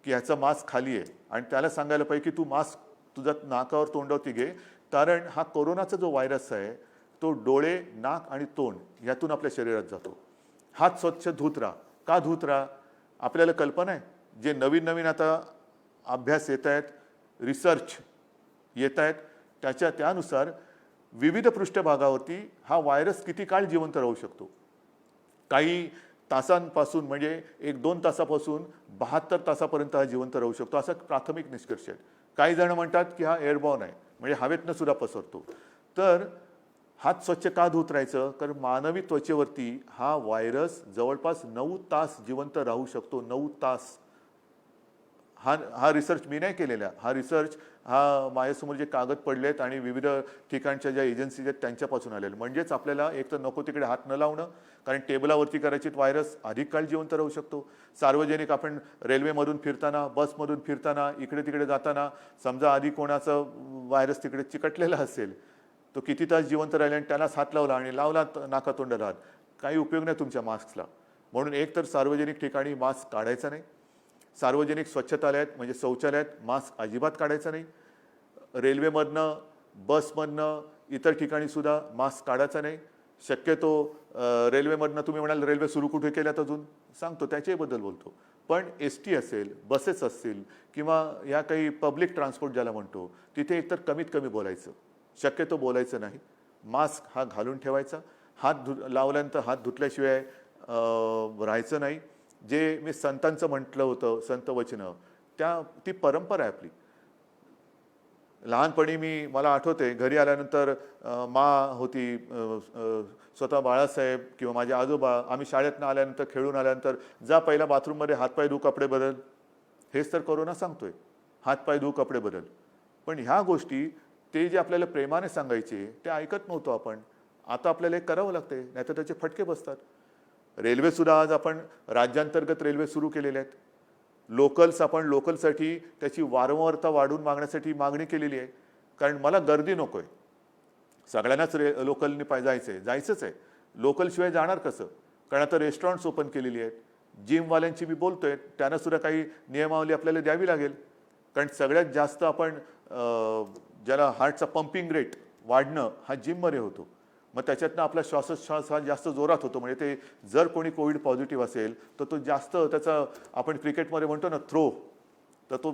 की ह्याचा मास्क खाली आहे, आणि त्याला सांगायला पाहिजे की तू मास्क तुझ्या नाकावर तोंडावरती घे. कारण हा कोरोनाचा जो व्हायरस आहे तो डोळे, नाक आणि तोंड यातून आपल्या शरीरात जातो. हात स्वच्छ धुत राहा. का धुत राहा, आपल्याला कल्पना आहे जे नवीन नवीन आता अभ्यास येत आहेत, रिसर्च येत आहेत, त्यानुसार विविध पृष्ठभागावरती हा व्हायरस किती काळ जिवंत राहू शकतो. काही तासांपासून म्हणजे 1-2 तासापासून 72 तासापर्यंत हा जिवंत राहू शकतो, असा प्राथमिक निष्कर्ष आहे. काही जण म्हणतात की हा एअरबॉर्न आहे, म्हणजे हवेतनं सुद्धा पसरतो. तर हात स्वच्छ का धुत राहायचं? कारण मानवी त्वचेवरती हा व्हायरस जवळपास 9 तास जिवंत राहू शकतो. 9 तास. हा हा रिसर्च मी नाही केलेला. हा रिसर्च माझ्यासमोर जे कागद पडलेत आणि विविध ठिकाणच्या ज्या एजन्सीज आहेत त्यांच्यापासून आलेले. म्हणजेच आपल्याला एक तर नको तिकडे हात न लावणं, कारण टेबलावरती कदाचित व्हायरस अधिक काळ जिवंत राहू शकतो. सार्वजनिक आपण रेल्वेमधून फिरताना, बसमधून फिरताना, इकडे तिकडे जाताना समजा आधी कोणाचं व्हायरस तिकडे चिकटलेला असेल, तो किती तास जिवंत राहिला आणि त्यालाच हात लावला आणि लावला नाकातोंडाला हात, काही उपयोग नाही तुमच्या मास्कला. म्हणून एक तर सार्वजनिक ठिकाणी मास्क काढायचा नाही. सार्वजनिक स्वच्छतालयात म्हणजे शौचालयात मास्क अजिबात काढायचा नाही. रेल्वेमधनं, बसमधनं, इतर ठिकाणी सुद्धा मास्क काढायचा नाही. शक्यतो रेल्वेमधनं तुम्ही म्हणाल रेल्वे सुरू कुठे केल्यात अजून सांगतो त्याच्याबद्दल बोलतो. पण एस-टी असेल, बसेस असतील किंवा या काही पब्लिक ट्रान्सपोर्ट ज्याला म्हणतो, तिथे एकतर कमीत कमी बोलायचं, शक्यतो बोलायचं नाही. मास्क हा घालून ठेवायचा. लावल्यानंतर हात धुतल्याशिवाय राहायचं नाही. जे मी संतांचं म्हटलं होतं, संत वचनं, ती परंपरा आहे आपली. लहानपणी मला आठवते घरी आल्यानंतर होती, स्वतः बाळासाहेब किंवा माझे आजोबा, आम्ही शाळेतनं आल्यानंतर खेळून आल्यानंतर जा पहिला बाथरूममध्ये हातपाय धु, कपडे बदल. हेच तर कोरोना सांगतोय, हातपाय धु, कपडे बदल. पण ह्या गोष्टी ते जे आपल्याला प्रेमाने सांगायचे ते ऐकत नव्हतो आपण. आता आपल्याला हे करावं लागते, नाहीतर त्याचे फटके बसतात. रेल्वेसुद्धा आज आपण राज्यांतर्गत रेल्वे सुरू केलेल्या आहेत. आपण लोकलसाठी त्याची वारंवारता वाढवून मागण्यासाठी मागणी केलेली आहे. कारण मला गर्दी नको आहे. सगळ्यांनाच लोकलनी जायचंच आहे. लोकलशिवाय जाणार कसं? कारण आता रेस्टॉरंट्स ओपन केलेली आहेत. जिमवाल्यांची मी बोलतोय, त्यांना सुद्धा काही नियमावली आपल्याला द्यावी लागेल. कारण सगळ्यात जास्त आपण ज्याला हार्टचा पंपिंग रेट वाढणं हा जिममध्ये होतो. मग त्याच्यातनं आपला श्वासोच्छ्वास हा जास्त जोरात होतो. म्हणजे ते जर कोणी कोविड पॉझिटिव्ह असेल तर तो जास्त त्याचा, आपण क्रिकेटमध्ये म्हणतो ना थ्रो, तर तो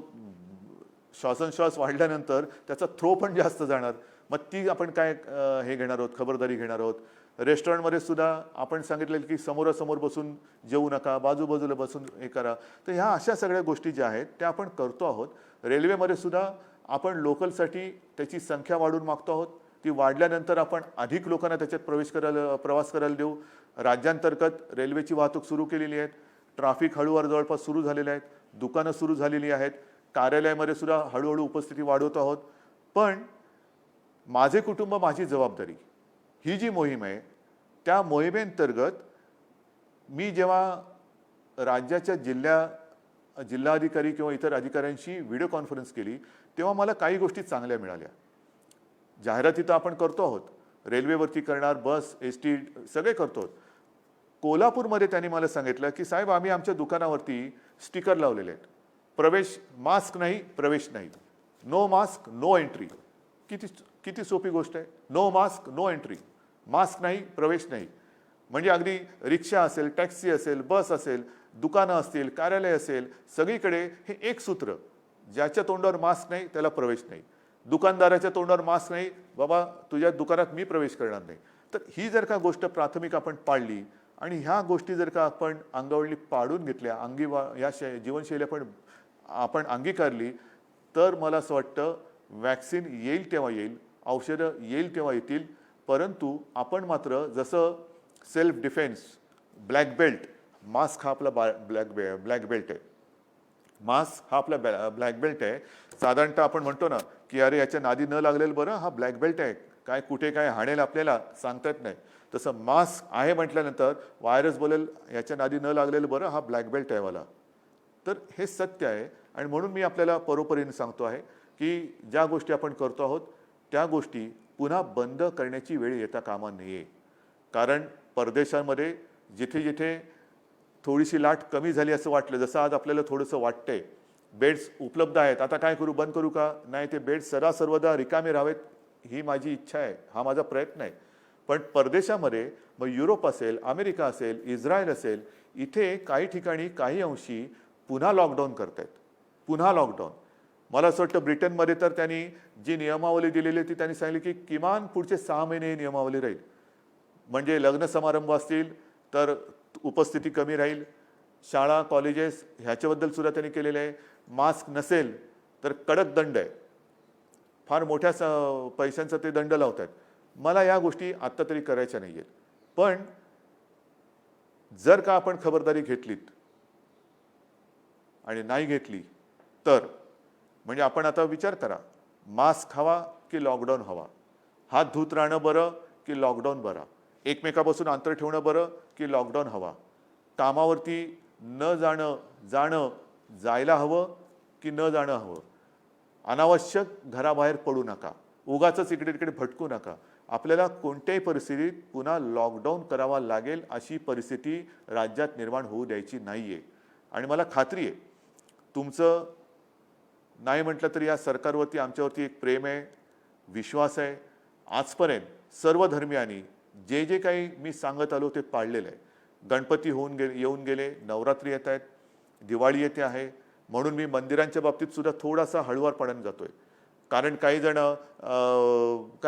श्वासोच्छ्वास वाढल्यानंतर त्याचा थ्रो पण जास्त जाणार. मग ती आपण काय हे घेणार आहोत, खबरदारी घेणार आहोत. रेस्टॉरंटमध्ये सुद्धा आपण सांगितलेलं की समोरासमोर बसून जेवू नका, बाजूबाजूला बसून हे करा. तर ह्या अशा सगळ्या गोष्टी ज्या आहेत त्या आपण करतो आहोत. रेल्वेमध्ये सुद्धा आपण लोकलसाठी त्याची संख्या वाढवून मागतो आहोत. ती वाढल्यानंतर आपण अधिक लोकांना त्याच्यात प्रवास करायला देऊ. राज्यांतर्गत रेल्वेची वाहतूक सुरू केलेली आहे. ट्रॅफिक हळूवार जवळपास सुरू झालेले आहेत. दुकानं सुरू झालेली आहेत. कार्यालयामध्ये सुद्धा हळूहळू उपस्थिती वाढवत आहोत. पण माझे कुटुंब माझी जबाबदारी ही जी मोहीम आहे, त्या मोहिमेअंतर्गत मी जेव्हा राज्याच्या जिल्हाधिकारी किंवा इतर अधिकाऱ्यांशी व्हिडिओ कॉन्फरन्स केली, तेव्हा मला काही गोष्टी चांगल्या मिळाल्या. जाहिराती तर आपण करतो आहोत, रेल्वेवरती करणार, बस, एस-टी सगळे करतो आहोत. कोल्हापूरमध्ये त्यांनी मला सांगितलं की साहेब, आम्ही आमच्या दुकानावरती स्टिकर लावलेले आहेत. प्रवेश, मास्क नाही, प्रवेश नाही. No mask, no entry. किती सोपी गोष्ट आहे. No mask, no entry. Mask नाही, प्रवेश नाही. म्हणजे अगदी रिक्षा असेल, टॅक्सी असेल, बस असेल, दुकानं असतील, कार्यालय असेल, सगळीकडे हे एक सूत्र. ज्याच्या तोंडावर मास्क नाही त्याला प्रवेश नाही. दुकानदाराच्या तोंडावर मास्क नाही, बाबा तुझ्या दुकानात मी प्रवेश करणार नाही. तर ही जर का गोष्ट प्राथमिक आपण पाळली आणि ह्या गोष्टी जर का आपण अंगावळी पाडून घेतल्या, या जीवनशैली आपण अंगीकारली, तर मला असं वाटतं वॅक्सिन येईल तेव्हा येईल, औषधं येईल तेव्हा येतील. परंतु आपण मात्र जसं self defence, black belt, mask हा आपला ब्लॅक बेल्ट आहे. मास्क हा आपला ब्लॅक बेल्ट आहे. साधारणतः आपण म्हणतो ना की अरे याच्या नादी न लागलेलं बरं, हा ब्लॅक बेल्ट आहे. काय कुठे काय हाणेल आपल्याला सांगता येत नाही. तसं मास्क आहे म्हटल्यानंतर व्हायरस बोलेल याच्या नादी न लागलेलं बरं, हा ब्लॅक बेल्ट आहे मला. तर हे सत्य आहे. आणि म्हणून मी आपल्याला परोपरीने सांगतो आहे की ज्या गोष्टी आपण करतो आहोत त्या गोष्टी पुन्हा बंद करण्याची वेळ येता कामा नये. कारण परदेशांमध्ये जिथे जिथे थोडीशी लाट कमी झाली असं वाटलं, जसं आज आपल्याला थोडंसं वाटतंय, बेड्स उपलब्ध आहेत, आता काय करू, बंद करू का? नाही, ते बेड्स सर्वदा रिकामे राहावेत ही माझी इच्छा आहे, हा माझा प्रयत्न आहे. पण परदेशामध्ये मग युरोप असेल, अमेरिका असेल, इस्रायल असेल, इथे काही ठिकाणी काही अंशी पुन्हा लॉकडाऊन करतायत. पुन्हा लॉकडाऊन. मला असं वाटतं ब्रिटनमध्ये तर त्यांनी जी नियमावली दिलेली ती त्यांनी सांगितली की किमान पुढचे 6 महिने ही नियमावली राहील. म्हणजे लग्न समारंभ असतील तर उपस्थिती कमी राहील. शाळा, कॉलेजेस ह्याच्याबद्दल सुद्धा त्यांनी केलेलं आहे. मास्क नसेल तर कडक दंड आहे. फार मोठ्या पैशांचा ते दंड लावतात. मला या गोष्टी आत्ता तरी करायच्या नाही आहेत. पण जर का आपण खबरदारी घेतलीत आणि नाही घेतली तर म्हणजे आपण आता विचार करा, मास्क हवा की लॉकडाऊन हवा? हात धुत राहणं बरं की लॉकडाऊन बरा? एकमेकापासून अंतर ठेवणं बरं की लॉकडाऊन हवा? कामावरती न जाणं जायला हवं की न जाणं हवं? अनावश्यक घराबाहेर पडू नका, उगाचच इकडे तिकडे भटकू नका. आपल्याला कोणत्याही परिस्थितीत पुन्हा लॉकडाऊन करावा लागेल अशी परिस्थिती राज्यात निर्माण होऊ द्यायची नाहीये. आणि मला खात्री आहे तुमचं नाही म्हटलं तरी या सरकारवरती आमच्यावरती एक प्रेम आहे, विश्वास आहे. आजपर्यंत सर्व धर्मियांनी जे जे काही मी सांगत आलो ते पाळलेलं आहे. गणपती येऊन गेले, नवरात्री येत आहेत, दिवाळी येते आहे, म्हणून मी मंदिरांच्या बाबतीत सुद्धा थोडासा हळुवारपणाने जातोय. कारण काही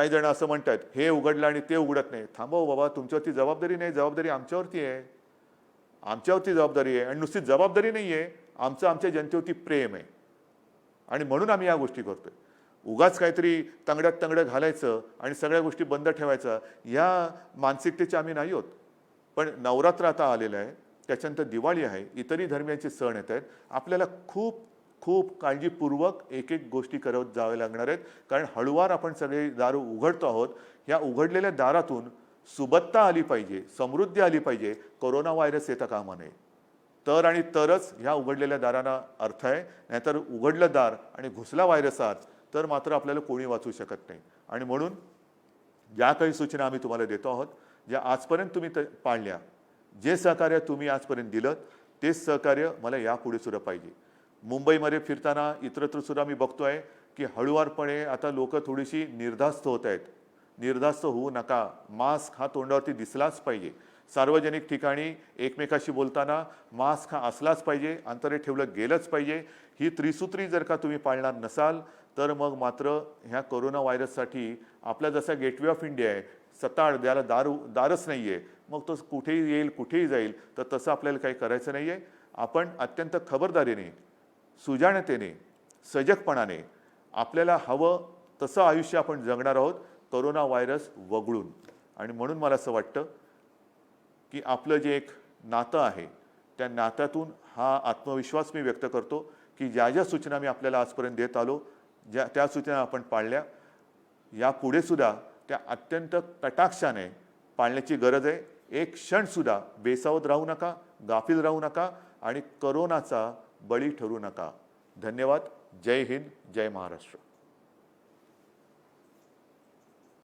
जण असं म्हणतात हे उघडलं आणि ते उघडत नाही. थांबव बाबा, तुमच्यावरती जबाबदारी नाही, जबाबदारी आमच्यावरती आहे. आमच्यावरती जबाबदारी आहे आणि नुसती जबाबदारी नाही आहे, आमच्या जनतेवरती प्रेम आहे आणि म्हणून आम्ही या गोष्टी करतोय. उगाच काहीतरी तंगड्यात तंगडं घालायचं आणि सगळ्या गोष्टी बंद ठेवायचं या मानसिकतेचे आम्ही नाही होत. पण नवरात्र आता आलेलं आहे, त्याच्यानंतर दिवाळी आहे, इतरही धर्मियांचे सण येत आहेत. आपल्याला खूप खूप काळजीपूर्वक एक एक गोष्टी करत जावे लागणार आहेत. कारण हळूवार आपण सगळे दार उघडतो आहोत. या उघडलेल्या दारातून सुबत्ता आली पाहिजे, समृद्धी आली पाहिजे, कोरोना व्हायरस येता कामा नये. तर आणि तरच ह्या उघडलेल्या दारांना अर्थ आहे. नाहीतर उघडलं दार आणि घुसला व्हायरस आत तर मात्र आपल्याला कोणी वाचू शकत नाही. आणि म्हणून ज्या काही सूचना आम्ही तुम्हाला देतो आहोत, ज्या आजपर्यंत तुम्ही पाळल्या, जे सहकार्य तुम्ही आजपर्यंत दिलं तेच सहकार्य मला यापुढे सुद्धा पाहिजे. मुंबईमध्ये फिरताना इतरत्र सुद्धा मी बघतोय की हळुवारपणे आता लोक थोडीशी निर्धास्त होत आहेत. निर्धास्त होऊ नका. मास्क हा तोंडावरती दिसलाच पाहिजे. सार्वजनिक ठिकाणी एकमेकाशी बोलताना मास्क हा असलाच पाहिजे, अंतर ठेवलं गेलंच पाहिजे. ही त्रिसूत्री जर का तुम्ही पाळणार नसाल तर मग मात्र ह्या कोरोना व्हायरससाठी आपला जसा गेटवे ऑफ इंडिया आहे, सताळ द्याला दारच नाही आहे, मग तो कुठेही येईल कुठेही जाईल, तर तसं आपल्याला काही करायचं नाही आहे. आपण अत्यंत खबरदारीने, सुजाणतेने, सजगपणाने आपल्याला हवं तसं आयुष्य आपण जगणार आहोत कोरोना व्हायरस वगळून. आणि म्हणून मला असं वाटतं की आपलं जे एक नातं आहे त्या नात्यातून हा आत्मविश्वास मी व्यक्त करतो की ज्या ज्या सूचना मी आपल्याला आजपर्यंत देत आलो, त्या सूचना आपण पाळल्या, यापुढे सुद्धा त्या अत्यंत कटाक्षाने पाळण्याची गरज आहे. एक क्षणसुद्धा बेसावध राहू नका, गाफील राहू नका आणि कोरोनाचा बळी ठरू नका. धन्यवाद. जय हिंद, जय महाराष्ट्र.